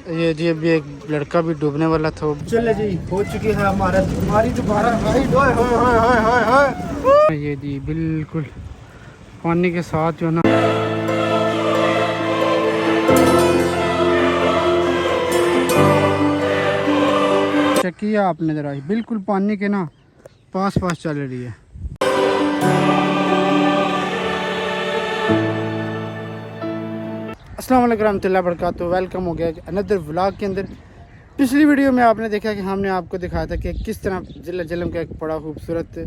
ये जी अभी एक लड़का भी डूबने वाला था। चले जी, हो चुकी है हमारी दोबारा हाइट। ओए होए होए होए होए होए। ये जी बिल्कुल पानी के साथ जो ना चेक किया आपने ज़रा, बिल्कुल पानी के ना पास पास चल रही है। अस्सलाम वालेकुम रहमतुल्लाहि व बरकातुहू। वेलकम हो गया अनदर व्लॉग के अंदर। पिछली वीडियो में आपने देखा कि हमने आपको दिखाया था कि किस तरह ज़िला जहलम का एक बड़ा खूबसूरत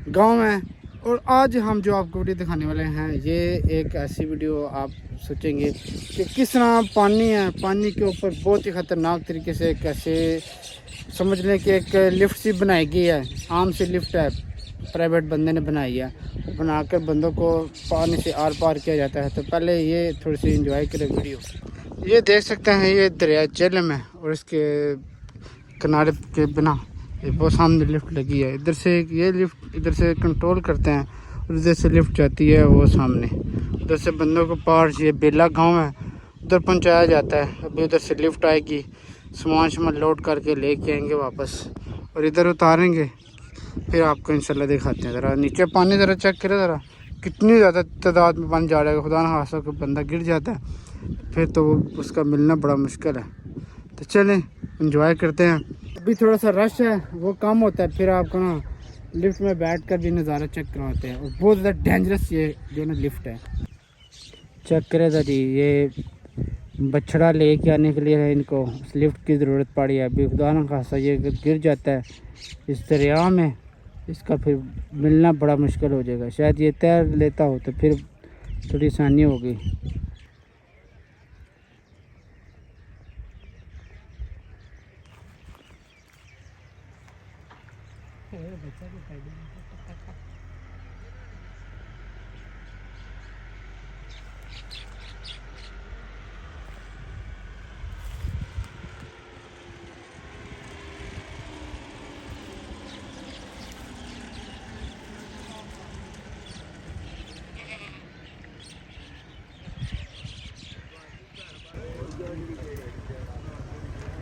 गांव है, और आज हम जो आपको वीडियो दिखाने वाले हैं ये एक ऐसी वीडियो आप सोचेंगे कि किस तरह पानी है, पानी के ऊपर बहुत ही ख़तरनाक तरीके से कैसे समझ लें कि एक लिफ्ट सी बनाई गई है। आम से लिफ्ट है, प्राइवेट बंदे ने बनाई है, बनाकर बंदों को पानी से आर पार किया जाता है। तो पहले ये थोड़ी सी इंजॉय करें वीडियो। ये देख सकते हैं ये दरिया झेलम है, और इसके किनारे के बिना वो सामने लिफ्ट लगी है। इधर से ये लिफ्ट इधर से कंट्रोल करते हैं, और इधर से लिफ्ट जाती है वो सामने। उधर से बंदों को पार, ये बेला गांव है, उधर पहुंचाया जाता है। अभी उधर से लिफ्ट आएगी, सामान लोड करके लेके आएंगे वापस, और इधर उतारेंगे, फिर आपको इंशाल्लाह दिखाते हैं। ज़रा नीचे पानी ज़रा चेक करें, ज़रा कितनी ज़्यादा तादाद में पानी जा रहा है। खुदा न खासा कोई बंदा गिर जाता है फिर तो उसका मिलना बड़ा मुश्किल है। तो चलें इंजॉय करते हैं। अभी थोड़ा सा रश है, वो कम होता है, फिर आपको ना लिफ्ट में बैठ कर भी नज़ारा चेक करवाते हैं। और बहुत ज़्यादा डेंजरस ये जो ना लिफ्ट है। चेक करें जी, ये बछड़ा लेके आने के लिए इनको उस लिफ्ट की ज़रूरत पड़ी है। अभी खुदा न खासा ये गिर जाता है इस दरिया में, इसका फिर मिलना बड़ा मुश्किल हो जाएगा। शायद ये तैर लेता हो तो फिर थोड़ी आसानी होगी।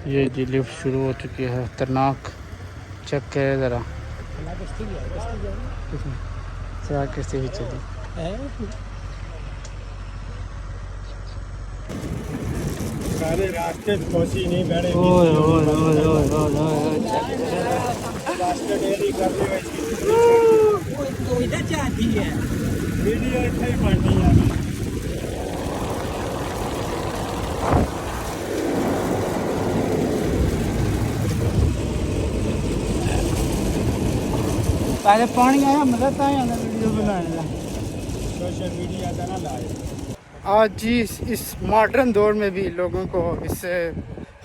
ये जी लिफ्ट शुरू हो चुकी है, खतरनाक। चेक करें ज़रा, किस्ती भी चली। सारे रास्ते खोसी नहीं बैठे। ओए ओए ओए ओए ओए रास्ते डेली कर रहे हो इधर जाती है वीडियो इतना ही बननी है। पहले पानी आया मदद आया वीडियो बनाने का। सोशल मीडिया का ना लाए। आज जी इस मॉडर्न दौर में भी लोगों को इस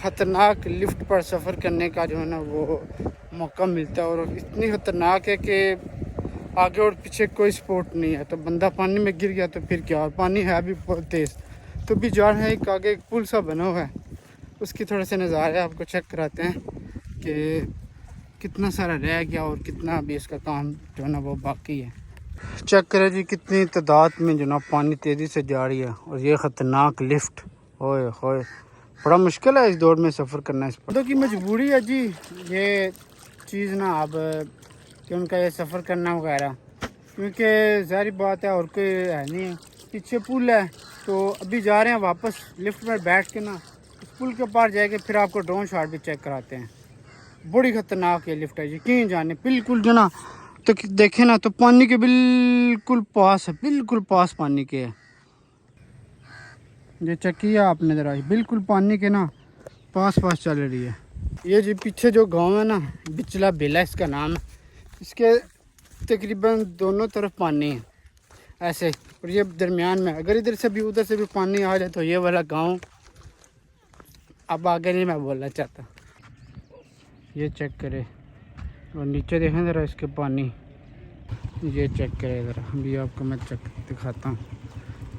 ख़तरनाक लिफ्ट पर सफ़र करने का जो है ना वो मौका मिलता है, और इतनी ख़तरनाक है कि आगे और पीछे कोई सपोर्ट नहीं है। तो बंदा पानी में गिर गया तो फिर क्या, और पानी है भी बहुत तेज़। तो भी जा रहे हैं, एक आगे एक पुल सा बना हुआ है, उसकी थोड़े से नज़ारे आपको चेक कराते हैं कि कितना सारा रह गया और कितना अभी इसका काम जो है ना वो बाकी है। चेक करें जी कितनी तादाद में जो ना पानी तेज़ी से जा रही है, और ये ख़तरनाक लिफ्ट। ओए होए, बड़ा मुश्किल है इस दौर में सफ़र करना। इस पर की मजबूरी है जी ये चीज़ ना, अब कि उनका ये सफ़र करना वगैरह, क्योंकि ज़ाहिर बात है और कोई है नहीं, पीछे पुल है। तो अभी जा रहे हैं वापस, लिफ्ट में बैठ के ना उस पुल के पार जाएंगे, फिर आपको ड्रोन शॉट भी चेक कराते हैं। बड़ी ख़तरनाक ये लिफ्ट है, यकीन जाने। बिल्कुल जो ना तो देखे ना तो पानी के बिल्कुल पास है, बिल्कुल पास पानी के है। ये चेक किया आपने ज़रा, बिल्कुल पानी के ना पास पास चल रही है। ये जी पीछे जो गांव है ना, बिचला बेला इसका नाम है। इसके तकरीबन दोनों तरफ पानी है ऐसे, और ये दरमियान में। अगर इधर से भी उधर से भी पानी आ जाए तो ये वाला गाँव, अब आगे नहीं मैं बोलना चाहता। ये चेक करें, और नीचे देखें ज़रा इसके पानी, ये चेक करें ज़रा। अभी आपको मैं चेक दिखाता हूँ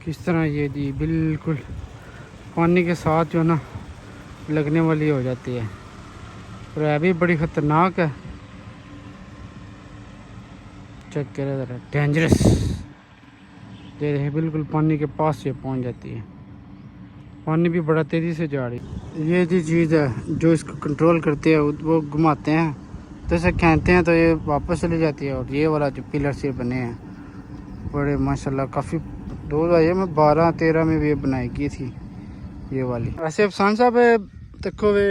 किस तरह ये जी बिल्कुल पानी के साथ जो ना लगने वाली हो जाती है, और यह भी बड़ी ख़तरनाक है। चेक करें ज़रा, डेंजरस। ये देखें बिल्कुल पानी के पास ये पहुँच जाती है। पानी भी बड़ा तेज़ी से जा रही है। ये जी चीज़ है जो इसको कंट्रोल करते हैं, वो घुमाते हैं तो इसे खींचते हैं तो ये वापस चली जाती है। और ये वाला जो पिलर से बने हैं बड़े माशाल्लाह, काफ़ी दूर है। ये मैं 12-13 में भी बनाई की थी ये वाली। वैसे अफसान साहब देखो वे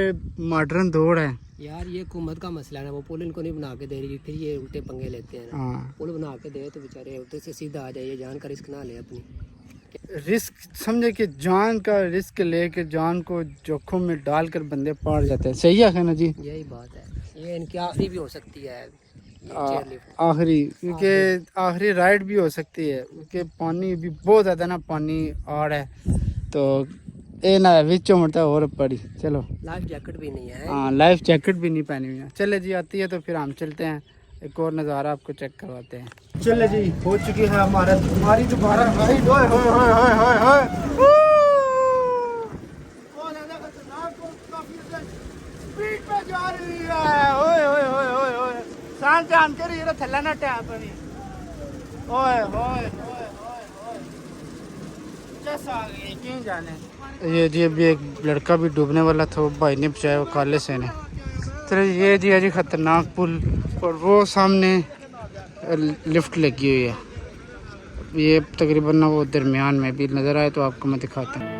मॉडर्न दौड़ है यार, ये हुकूमत का मसला है, वो पुल इनको नहीं बना के दे रही, फिर ये उल्टे पंगे लेते हैं ना। हाँ, पुल बना के दे तो बेचारे उधर से सीधा आ जाइए, जान का रिस्क ना ले अपनी। रिस्क समझे कि जान का रिस्क लेके जान को जोखिम में डालकर बंदे पार जाते हैं। सही है ना जी? यही बात है, ये इनकी आखिरी भी हो सकती है ये चेयरलिफ्ट। आखिरी, क्योंकि आखिरी राइड भी हो सकती है क्योंकि पानी भी बहुत ज़्यादा ना, पानी आ रहा है तो ये ना विचो मरता और पड़ी। चलो, लाइफ जैकेट भी नहीं है। हाँ, लाइफ जैकेट भी नहीं पहनी हुई है। चले जी, आती है तो फिर हम चलते हैं, एक और नज़ारा आपको चेक करवाते हैं। चले जी, हो चुकी है हमारी दोबारा हाइट। ओए होए होए होए होए होए, बहुत ज़्यादा खतरनाक और काफ़ी स्पीड पे जा रही है। ओए होए होए होए होए, शांत शांत करिए रे, थल्ला ना टैप नहीं। ओए होए होए होए होए, जैसा आ गई क्यों जाने। ये जी अभी एक लड़का भी डूबने वाला था, वो भाई ने बचाया, वो काले से ने। तो ये जी है जी खतरनाक पुल, और वो सामने लिफ्ट लगी हुई है। ये तकरीबन ना वो दरमियान में भी नज़र आए तो आपको मैं दिखाता हूँ।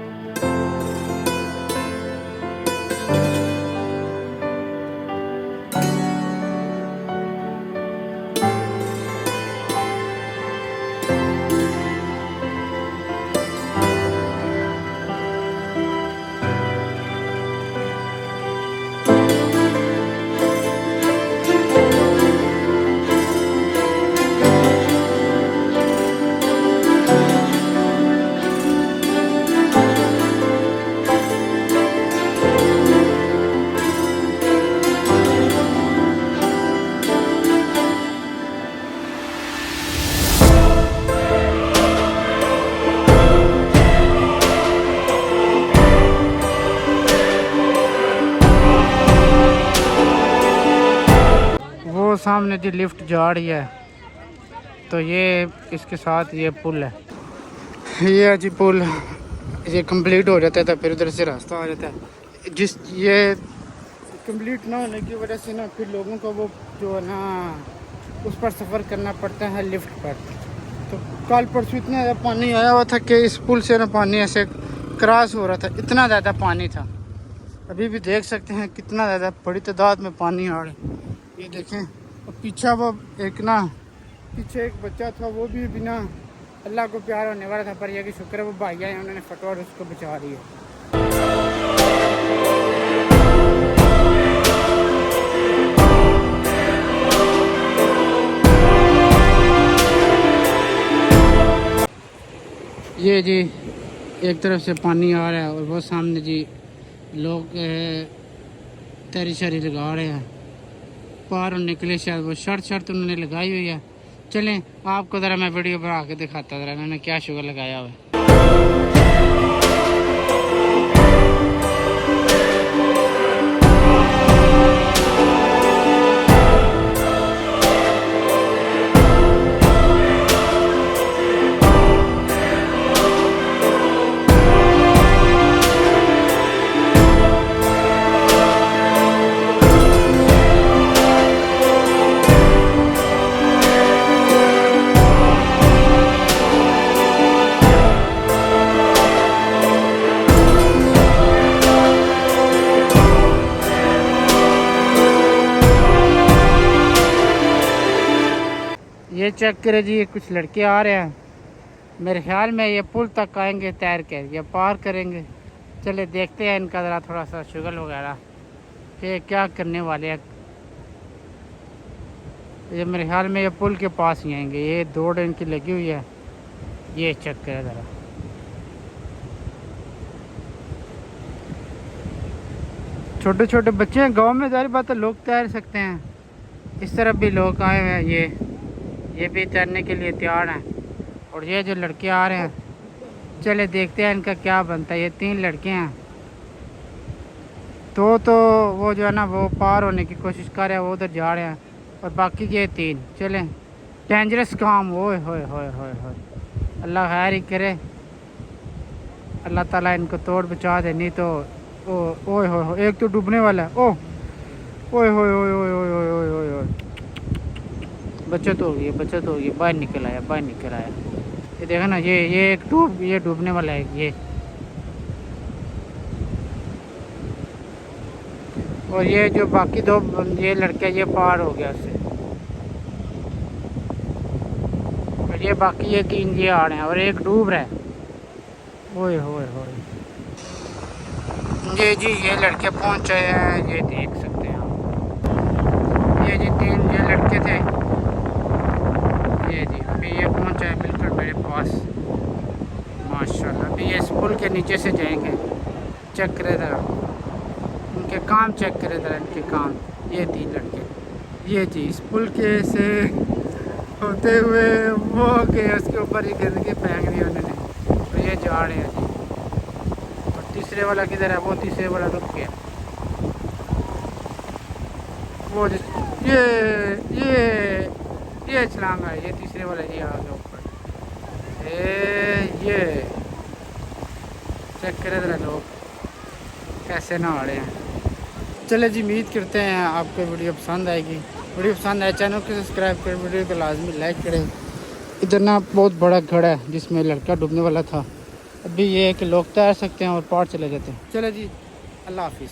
वो सामने जी लिफ्ट जा रही है, तो ये इसके साथ ये पुल है। ये है जी पुल, ये कंप्लीट हो जाता है तो फिर उधर से रास्ता आ जाता है। जिस ये कंप्लीट ना होने की वजह से ना फिर लोगों को वो जो है ना उस पर सफ़र करना पड़ता है लिफ्ट पर। तो कल परसों इतना ज़्यादा पानी आया हुआ था कि इस पुल से ना पानी ऐसे क्रॉस हो रहा था, इतना ज़्यादा पानी था। अभी भी देख सकते हैं कितना ज़्यादा बड़ी तादाद में पानी आ रहा है। ये देखें, और पीछा वो एक ना पीछे एक बच्चा था, वो भी बिना अल्लाह को प्यार होने वाला था, पर यह कि शुक्र है वो भाई आए, उन्होंने फटोर उसको बचा रही है। ये जी एक तरफ से पानी आ रहा है और वो सामने जी लोग तैरी शारी लगा रहे हैं, पार और निकले शायद वो शर्त उन्होंने लगाई हुई है। चलें आपको ज़रा मैं वीडियो बना के दिखाता ज़रा इन्होंने क्या शुगर लगाया हुआ है। ये चेक करे जी, ये कुछ लड़के आ रहे हैं, मेरे ख्याल में ये पुल तक आएंगे तैर के, ये पार करेंगे। चले देखते हैं इनका ज़रा थोड़ा सा शुगल वगैरह कि क्या करने वाले हैं। ये मेरे ख्याल में ये पुल के पास ही आएंगे, ये दौड़ इनकी लगी हुई है। ये चेक करे ज़रा, छोटे छोटे बच्चे हैं। गांव में जारी बात है लोग तैर सकते हैं, इस तरफ भी लोग आए हुए हैं, ये भी तैरने के लिए तैयार हैं। और ये जो लड़के आ रहे हैं, चले देखते हैं इनका क्या बनता है। ये 3 लड़के हैं, तो वो जो है ना वो पार होने की कोशिश कर रहे हैं, वो उधर जा रहे हैं, और बाकी ये 3 चलें। डेंजरस काम, ओए होए होए होए होए, अल्लाह खैर ही करे, अल्लाह ताला इनको तोड़ बचा दे, नहीं तो ओए हो एक तो डूबने वाला है। ओए होए होए होए होए होए होए होए होए। बचत हो गई, बचत हो गई, बाहर निकल आया, बाहर निकल आया। ये देखो ना, ये एक ये डूबने वाला है ये। और ये जो बाकी दो ये लड़के ये पार हो गया उससे, और ये बाकी ये 3 ये आ रहे हैं और एक डूब रहा है। ओए होए होए। ये जी ये लड़के पहुंचे हैं, ये देख सकते हैं आप। ये जी 3 ये लड़के थे, ये जी अभी ये पहुंचे हैं बिल्कुल मेरे पास माशाल्लाह। अभी ये इस पुल के नीचे से जाएंगे। चेक करे ज़रा उनके काम, चेक करे ज़रा इनके काम। ये 3 लड़के, ये जी इस पुल के से होते हुए वो गए, उसके ऊपर ही गंदगी फेंक दी उन्होंने, तो ये जा रहे हैं जी। और तीसरे वाला किधर है? वो तीसरे वाला रुक गया। वो ये छलांग है, ये तीसरे वाला ये आ गया ऊपर। ये चेक करे ज़रा लोग कैसे नहा रहे हैं। चले जी, उम्मीद करते हैं आपको वीडियो पसंद आएगी। वीडियो पसंद आए चैनल को सब्सक्राइब करें, वीडियो को लाजमी लाइक करें। इधर ना बहुत बड़ा घड़ा है जिसमें लड़का डूबने वाला था। अभी ये है कि लोग तैर सकते हैं और पार चले जाते हैं। चले जी, अल्लाह हाफिज़।